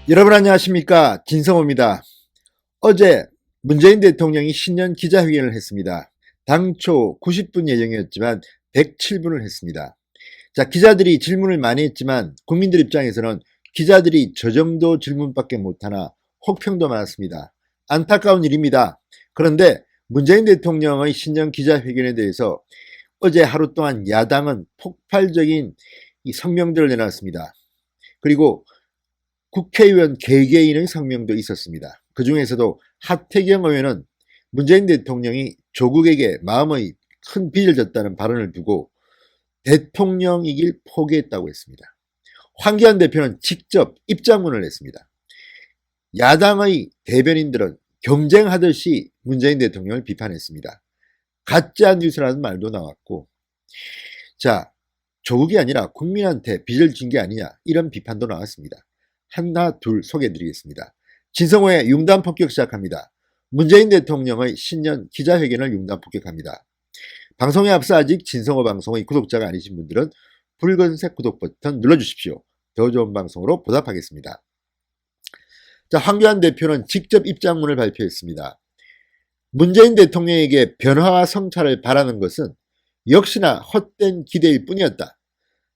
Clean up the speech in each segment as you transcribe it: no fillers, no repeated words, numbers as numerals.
여러분 안녕하십니까, 진성호입니다. 어제 문재인 대통령이 신년 기자회견을 했습니다. 당초 90분 예정이었지만 107분을 했습니다. 자, 기자들이 질문을 많이 했지만 국민들 입장에서는 기자들이 저 정도 질문밖에 못하나 혹평도 많았습니다. 안타까운 일입니다. 그런데 문재인 대통령의 신년 기자회견에 대해서 어제 하루 동안 야당은 폭발적인 이 성명들을 내놨습니다. 그리고 국회의원 개개인의 성명도 있었습니다. 그 중에서도 하태경 의원은 문재인 대통령이 조국에게 마음의 큰 빚을 졌다는 발언을 두고 대통령이길 포기했다고 했습니다. 황교안 대표는 직접 입장문을 냈습니다. 야당의 대변인들은 경쟁하듯이 문재인 대통령을 비판했습니다. 가짜 뉴스라는 말도 나왔고, 자, 조국이 아니라 국민한테 빚을 진 게 아니냐, 이런 비판도 나왔습니다. 하나 둘 소개해드리겠습니다. 진성호의 융단 폭격 시작합니다. 문재인 대통령의 신년 기자회견을 융단 폭격합니다. 방송에 앞서 아직 진성호 방송의 구독자가 아니신 분들은 붉은색 구독 버튼 눌러주십시오. 더 좋은 방송으로 보답하겠습니다. 자, 황교안 대표는 직접 입장문을 발표했습니다. 문재인 대통령에게 변화와 성찰을 바라는 것은 역시나 헛된 기대일 뿐이었다.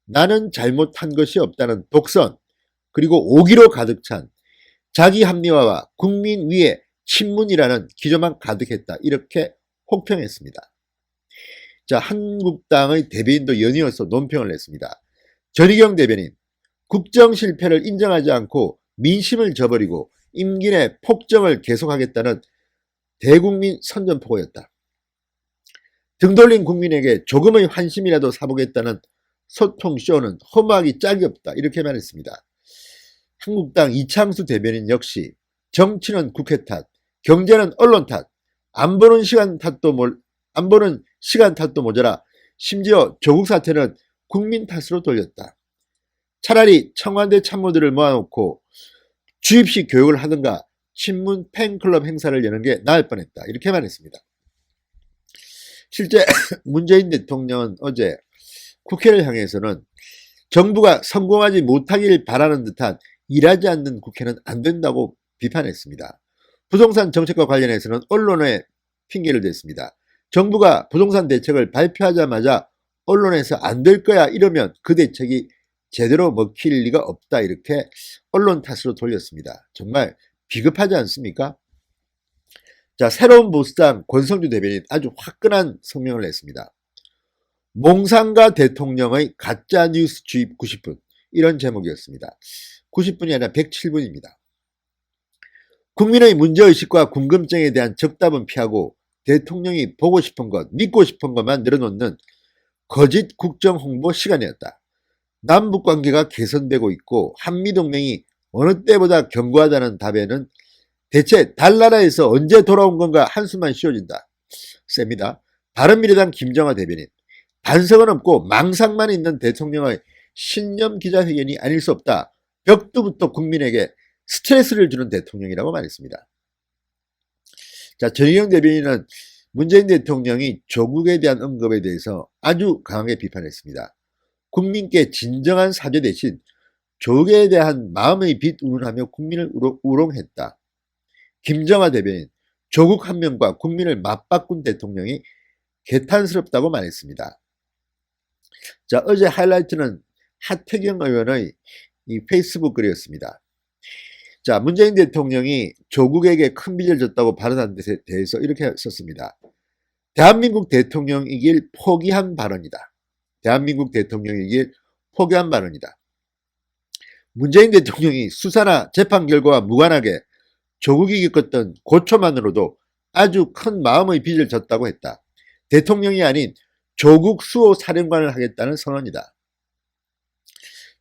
나는 잘못한 것이 없다는 독선, 그리고 오기로 가득 찬 자기 합리화와 국민 위에 친문이라는 기조만 가득했다. 이렇게 혹평했습니다. 자, 한국당의 대변인도 연이어서 논평을 냈습니다. 전희경 대변인, 국정 실패를 인정하지 않고 민심을 저버리고 임기 내 폭정을 계속하겠다는 대국민 선전포고였다. 등 돌린 국민에게 조금의 환심이라도 사보겠다는 소통쇼는 허무하기 짝이 없다. 이렇게 말했습니다. 한국당 이창수 대변인 역시 정치는 국회 탓, 경제는 언론 탓, 안 보는 시간 탓도 모자라 심지어 조국 사태는 국민 탓으로 돌렸다. 차라리 청와대 참모들을 모아놓고 주입식 교육을 하든가 친문 팬클럽 행사를 여는 게 나을 뻔했다. 이렇게 말했습니다. 실제 문재인 대통령은 어제 국회를 향해서는 정부가 성공하지 못하길 바라는 듯한 일하지 않는 국회는 안 된다고 비판했습니다. 부동산 정책과 관련해서는 언론에 핑계를 댔습니다. 정부가 부동산 대책을 발표하자마자 언론에서 안 될 거야 이러면 그 대책이 제대로 먹힐 리가 없다. 이렇게 언론 탓으로 돌렸습니다. 정말 비겁하지 않습니까? 자, 새로운 보수당 권성주 대변인 아주 화끈한 성명을 냈습니다. 몽상가 대통령의 가짜뉴스 주입 90분, 이런 제목이었습니다. 90분이 아니라 107분입니다. 국민의 문제의식과 궁금증에 대한 적답은 피하고 대통령이 보고 싶은 것, 믿고 싶은 것만 늘어놓는 거짓 국정홍보 시간이었다. 남북관계가 개선되고 있고 한미동맹이 어느 때보다 견고하다는 답에는 대체 달나라에서 언제 돌아온 건가 한숨만 쉬어진다. 셉니다. 바른미래당 김정하 대변인, 반성은 없고 망상만 있는 대통령의 신년 기자회견이 아닐 수 없다. 벽두부터 국민에게 스트레스를 주는 대통령이라고 말했습니다. 자, 전희경 대변인은 문재인 대통령이 조국에 대한 언급에 대해서 아주 강하게 비판했습니다. 국민께 진정한 사죄 대신 조국에 대한 마음의 빚 운운하며 국민을 우롱했다. 김정하 대변인, 조국 한 명과 국민을 맞바꾼 대통령이 개탄스럽다고 말했습니다. 자, 어제 하이라이트는 하태경 의원의 이 페이스북 글이었습니다. 자, 문재인 대통령이 조국에게 큰 빚을 졌다고 발언한 것에 대해서 이렇게 썼습니다. 대한민국 대통령이길 포기한 발언이다. 대한민국 대통령이길 포기한 발언이다. 문재인 대통령이 수사나 재판 결과와 무관하게 조국이 겪었던 고초만으로도 아주 큰 마음의 빚을 졌다고 했다. 대통령이 아닌 조국 수호 사령관을 하겠다는 선언이다.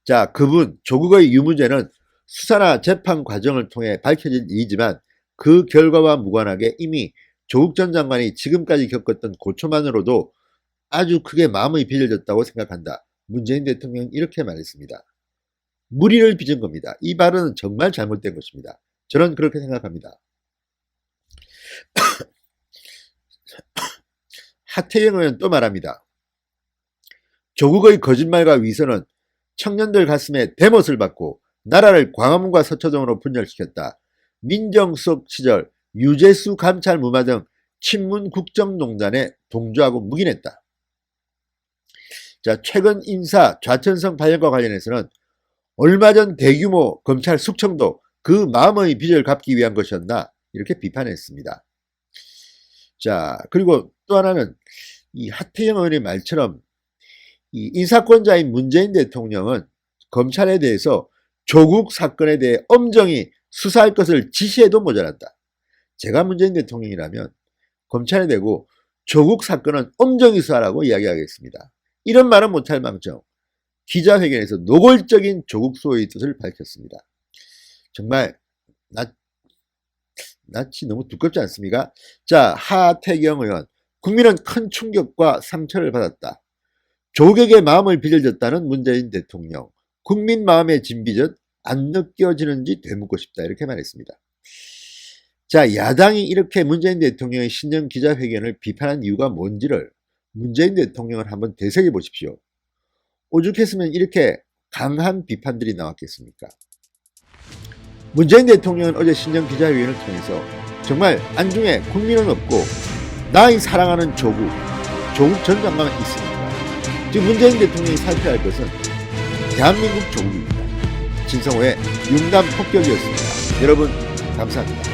자, 그분 조국의 유무죄는 수사나 재판 과정을 통해 밝혀질 일이지만 그 결과와 무관하게 이미 조국 전 장관이 지금까지 겪었던 고초만으로도 아주 크게 마음의 빚을 졌다고 생각한다. 문재인 대통령은 이렇게 말했습니다. 무리를 빚은 겁니다. 이 발언은 정말 잘못된 것입니다. 저는 그렇게 생각합니다. 하태경 의원 또 말합니다. 조국의 거짓말과 위선은 청년들 가슴에 대못을 받고 나라를 광화문과 서초동으로 분열시켰다. 민정수석 시절 유재수 감찰 무마 등 친문 국정농단에 동조하고 묵인했다. 자, 최근 인사 좌천성 발령과 관련해서는 얼마 전 대규모 검찰 숙청도 그 마음의 빚을 갚기 위한 것이었나 이렇게 비판했습니다. 자, 그리고 또 하나는 이 하태경 의원의 말처럼 이 인사권자인 문재인 대통령은 검찰에 대해서 조국 사건에 대해 엄정히 수사할 것을 지시해도 모자란다. 제가 문재인 대통령이라면 검찰에 대고 조국 사건은 엄정히 수사하라고 이야기하겠습니다. 이런 말은 못할 망정 기자회견에서 노골적인 조국 수호의 뜻을 밝혔습니다. 정말 낯이 너무 두껍지 않습니까? 자, 하태경 의원, 국민은 큰 충격과 상처를 받았다. 조국에게 마음을 빚어졌다는 문재인 대통령, 국민 마음의 진빚은 안 느껴지는지 되묻고 싶다 이렇게 말했습니다. 자, 야당이 이렇게 문재인 대통령의 신년 기자회견을 비판한 이유가 뭔지를 문재인 대통령을 한번 되새겨 보십시오. 오죽했으면 이렇게 강한 비판들이 나왔겠습니까? 문재인 대통령은 어제 신년 기자회견을 통해서 정말 안중에 국민은 없고 나의 사랑하는 조국 전 장관은 있습니다. 지금 문재인 대통령이 살펴야 할 것은 대한민국 조국입니다. 진성호의 융단 폭격이었습니다. 여러분 감사합니다.